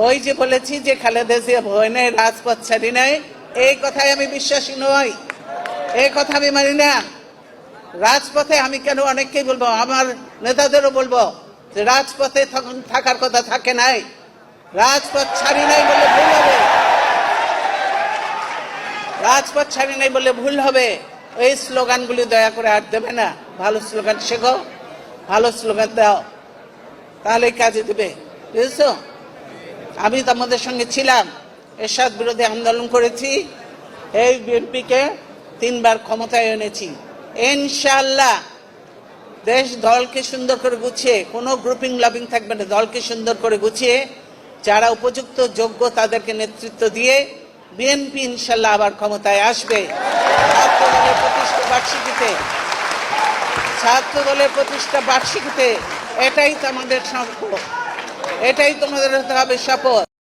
ওই যে বলেছি যে খালেদা জিয়া ভয় নেই, রাজপথ ছাড়ি নাই, এই কথায় আমি বিশ্বাসী নই, এই কথা আমি মানি না। রাজপথে আমি কেন অনেককেই বলবো, আমার নেতাদেরও বলবো যে রাজপথে তখন থাকার কথা থাকে নাই, রাজপথ ছাড়ি নাই বলে ভুল হবে, রাজপথ ছাড়ি নাই বলে ভুল হবে। এই স্লোগানগুলি দয়া করে আর দেবে না। ভালো স্লোগান শেখো, ভালো স্লোগান দাও, তাহলেই কাজে দেবে, বুঝেছো? আমি তোমাদের সঙ্গে ছিলাম, এরশাদ বিরোধী আন্দোলন করেছি, এই বিএনপিকে 3 বার ক্ষমতায় এনেছি। ইনশাআল্লাহ দেশ দলকে সুন্দর করে গুছিয়ে, কোনো গ্রুপিং লবিং থাকবে না, দলকে সুন্দর করে গুছিয়ে যারা উপযুক্ত যোগ্য তাদেরকে নেতৃত্ব দিয়ে বিএনপি ইনশাআল্লাহ আবার ক্ষমতায় আসবে। ছাত্র দলের প্রতিষ্ঠা বার্ষিকীতে এটাই তো আমাদের শপথ, এটাই তোমাদের হতে হবে শপথ।